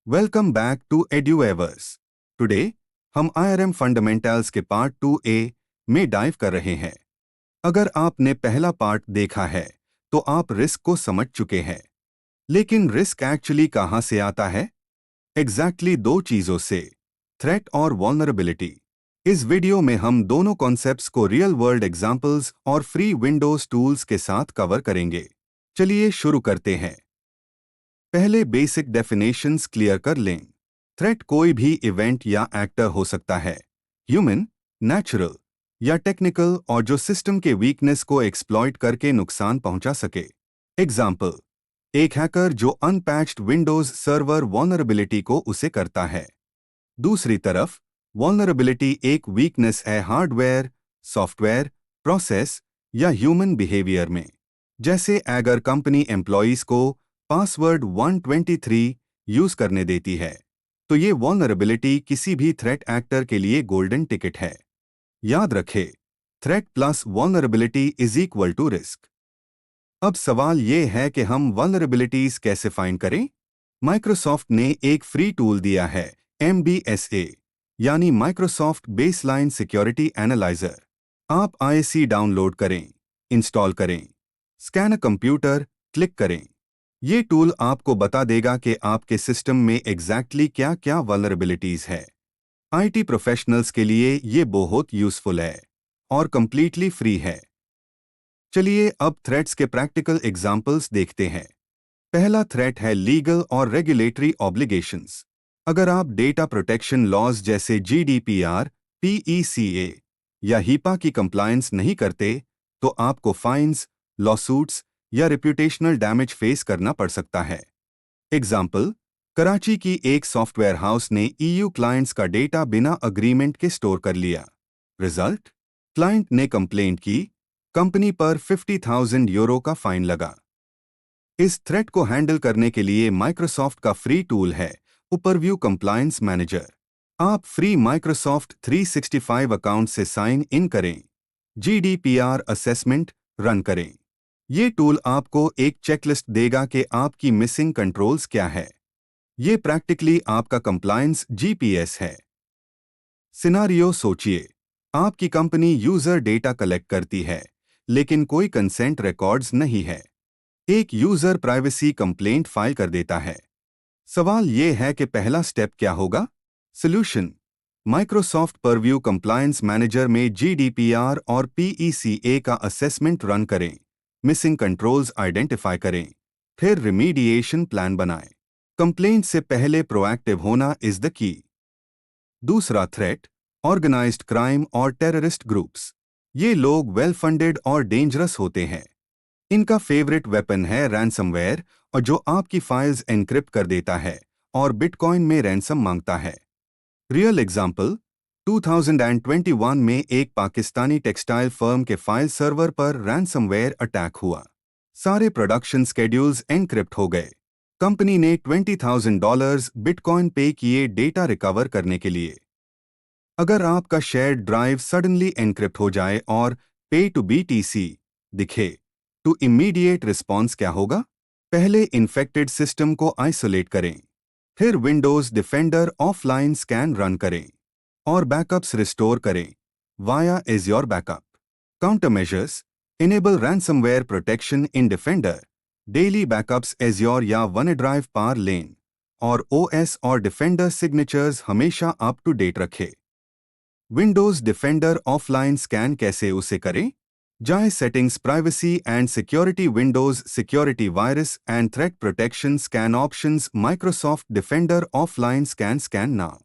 Welcome back to Eduavers. Today हम IRM fundamentals के part 2A में डाइव कर रहे हैं। अगर आपने पहला पार्ट देखा है तो आप रिस्क को समझ चुके हैं, लेकिन रिस्क एक्चुअली कहां से आता है? एग्जैक्टली दो चीजों से, थ्रेट और वल्नरेबिलिटी। इस वीडियो में हम दोनों कॉन्सेप्ट्स को रियल वर्ल्ड एग्जांपल्स और फ्री विंडोज टूल्स के साथ कवर करेंगे। चलिए शुरू करते हैं। पहले बेसिक डेफिनेशंस क्लियर कर लें। थ्रेट कोई भी इवेंट या एक्टर हो सकता है, ह्यूमन, नेचुरल या टेक्निकल, और जो सिस्टम के वीकनेस को एक्सप्लॉइट करके नुकसान पहुंचा सके। एग्जाम्पल, एक हैकर जो अनपैच्ड विंडोज सर्वर वल्नरेबिलिटी को उसे करता है। दूसरी तरफ, वल्नरेबिलिटी एक वीकनेस है हार्डवेयर, सॉफ्टवेयर, प्रोसेस या ह्यूमन बिहेवियर में। जैसे अगर कंपनी एम्प्लॉइज को पासवर्ड 123 यूज करने देती है, तो ये वल्नरेबिलिटी किसी भी थ्रेट एक्टर के लिए गोल्डन टिकट है। याद रखें, threat plus vulnerability is equal to risk. अब सवाल ये है कि हम वल्नरेबिलिटीज कैसे फाइंड करें? माइक्रोसॉफ्ट ने एक फ्री टूल दिया है, MBSA, यानी माइक्रोसॉफ्ट बेसलाइन सिक्योरिटी एनालाइजर। आप ISC डाउनलोड करें, इंस्टॉल करें, स्कैन अ कंप्यूटर क्लिक करें। ये टूल आपको बता देगा कि आपके सिस्टम में एग्जैक्टली क्या क्या वल्नरेबिलिटीज है। IT प्रोफेशनल्स के लिए ये बहुत यूजफुल है और कंप्लीटली फ्री है। चलिए अब थ्रेट्स के प्रैक्टिकल एग्जाम्पल्स देखते हैं। पहला थ्रेट है लीगल और रेगुलेटरी ऑब्लिगेशंस। अगर आप डेटा प्रोटेक्शन लॉज जैसे GDPR, PECA या HIPAA की कंप्लायंस नहीं करते, तो आपको फाइन्स, लॉसूट्स या रिप्यूटेशनल डैमेज फेस करना पड़ सकता है। एग्जाम्पल, कराची की एक सॉफ्टवेयर हाउस ने EU क्लाइंट्स का डेटा बिना अग्रीमेंट के स्टोर कर लिया। रिजल्ट, क्लाइंट ने कंप्लेंट की, कंपनी पर 50,000 यूरो का फाइन लगा। इस थ्रेट को हैंडल करने के लिए माइक्रोसॉफ्ट का फ्री टूल है उपरव्यू कंप्लायंस मैनेजर। आप फ्री माइक्रोसॉफ्ट 365 अकाउंट से साइन इन करें, GDPR असेसमेंट रन करें। ये टूल आपको एक चेकलिस्ट देगा कि आपकी मिसिंग कंट्रोल्स क्या है। ये प्रैक्टिकली आपका कंप्लायंस GPS है। सिनारियो सोचिए, आपकी कंपनी यूजर डेटा कलेक्ट करती है, लेकिन कोई कंसेंट रिकॉर्ड्स नहीं है। एक यूजर प्राइवेसी कंप्लेंट फाइल कर देता है। सवाल यह है कि पहला स्टेप क्या होगा? Solution, Microsoft purview compliance manager में GDPR और PECA का असेसमेंट रन करें, मिसिंग कंट्रोल्स आइडेंटिफाई करें, फिर रिमीडिएशन प्लान बनाएं। कंप्लेंट से पहले प्रोएक्टिव होना इज द की। दूसरा थ्रेट, ऑर्गेनाइज्ड क्राइम और टेररिस्ट ग्रुप्स। ये लोग वेल फंडेड और डेंजरस होते हैं। इनका फेवरेट वेपन है रैंसमवेयर, और जो आपकी फाइल्स एनक्रिप्ट कर देता है और बिटकॉइन में रैंसम मांगता है। रियल एग्जाम्पल, 2021 में एक पाकिस्तानी टेक्सटाइल फर्म के फाइल सर्वर पर रैंसमवेयर अटैक हुआ। सारे प्रोडक्शन स्केड्यूल्स एनक्रिप्ट हो गए। कंपनी ने $20,000 बिटकॉइन पे किए डेटा रिकवर करने के लिए। अगर आपका शेयर्ड ड्राइव सडनली एनक्रिप्ट हो जाए और पे टू BTC दिखे, तो इमीडिएट रिस्पॉन्स क्या होगा? पहले इन्फेक्टेड सिस्टम को आइसोलेट करें, फिर Windows defender offline scan run करें और बैकअप्स रिस्टोर करें via Azure backup. Counter measures, enable ransomware protection in defender, daily backups Azure या वनड्राइव पार लेन, और OS और डिफेंडर सिग्नेचर्स हमेशा अप टू डेट रखें। विंडोज डिफेंडर ऑफलाइन स्कैन कैसे उसे करें? जाए settings, privacy and security, Windows security, virus and threat protection, scan options, Microsoft defender offline scan, scan now.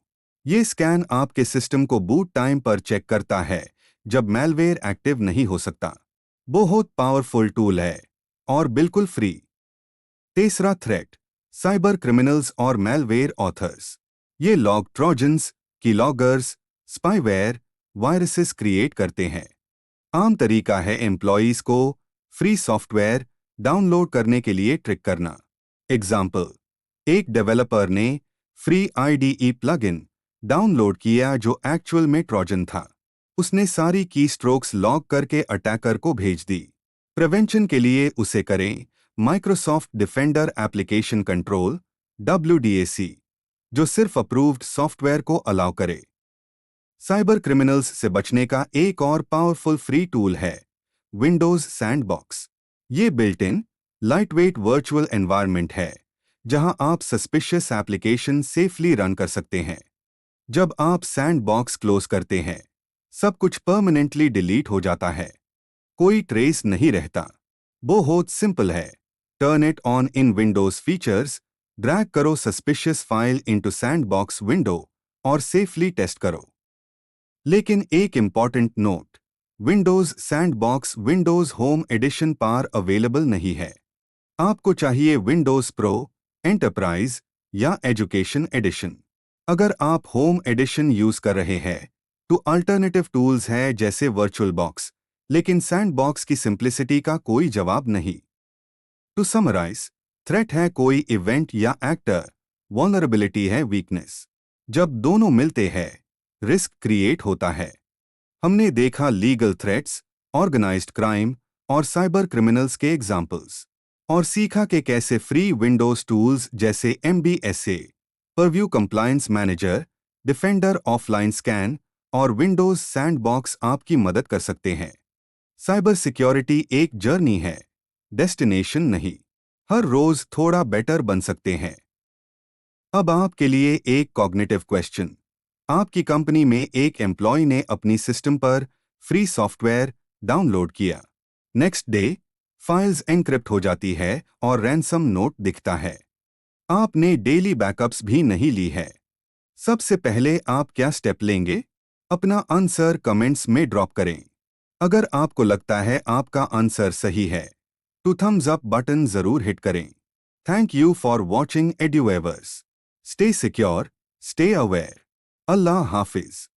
ये स्कैन आपके सिस्टम को बूट टाइम पर चेक करता है जब मैलवेयर एक्टिव नहीं हो सकता। बहुत पावरफुल टूल है और बिल्कुल फ्री। तीसरा थ्रेट, साइबर क्रिमिनल्स और मैलवेयर ऑथर्स। ये लॉग trojans, keyloggers, spyware, viruses create करते हैं। आम तरीका है एम्प्लॉयज को फ्री सॉफ्टवेयर डाउनलोड करने के लिए ट्रिक करना। एग्जाम्पल, एक डेवलपर ने फ्री IDE प्लगइन डाउनलोड किया जो एक्चुअल में ट्रोजन था। उसने सारी की स्ट्रोक्स लॉग करके अटैकर को भेज दी। प्रिवेंशन के लिए उसे करें Microsoft defender application control, WDAC, जो सिर्फ अप्रूव्ड सॉफ्टवेयर को अलाउ करे। साइबर क्रिमिनल्स से बचने का एक और पावरफुल फ्री टूल है विंडोज सैंडबॉक्स। ये built in lightweight virtual environment है जहां आप सस्पिशियस एप्लीकेशन सेफली रन कर सकते हैं। जब आप सैंडबॉक्स क्लोज करते हैं, सब कुछ परमानेंटली डिलीट हो जाता है, कोई ट्रेस नहीं रहता। बहुत सिंपल है। Turn it on in Windows features, drag करो suspicious file into sandbox window और सेफली टेस्ट करो। लेकिन एक important note, Windows sandbox Windows home edition पर अवेलेबल नहीं है। आपको चाहिए विंडोज प्रो, एंटरप्राइज या एजुकेशन एडिशन। अगर आप होम एडिशन यूज कर रहे हैं तो अल्टरनेटिव टूल्स है जैसे वर्चुअल बॉक्स, लेकिन सैंडबॉक्स की सिंप्लिसिटी का कोई जवाब नहीं। टू समराइज, थ्रेट है कोई इवेंट या एक्टर, वल्नरेबिलिटी है वीकनेस। जब दोनों मिलते हैं, रिस्क क्रिएट होता है। हमने देखा लीगल थ्रेट्स, ऑर्गेनाइज्ड क्राइम और साइबर क्रिमिनल्स के एग्जाम्पल्स, और सीखा कि कैसे फ्री विंडोज टूल्स जैसे MBSA, purview compliance manager, defender offline scan और विंडोज सैंडबॉक्स आपकी मदद कर सकते हैं। साइबर सिक्योरिटी एक जर्नी है, डेस्टिनेशन नहीं। हर रोज थोड़ा बेटर बन सकते हैं। अब आपके लिए एक कॉग्निटिव क्वेश्चन। आपकी कंपनी में एक एम्प्लॉय ने अपनी सिस्टम पर फ्री सॉफ्टवेयर डाउनलोड किया। नेक्स्ट डे फाइल्स एनक्रिप्ट हो जाती है और रैंसम नोट दिखता है। आपने डेली बैकअप्स भी नहीं ली है। सबसे पहले आप क्या स्टेप लेंगे? अपना आंसर कमेंट्स में ड्रॉप करें। अगर आपको लगता है आपका आंसर सही है तो थम्स अप बटन जरूर हिट करें। Thank you for watching Eduavers. Stay secure, stay aware. अल्लाह हाफिज।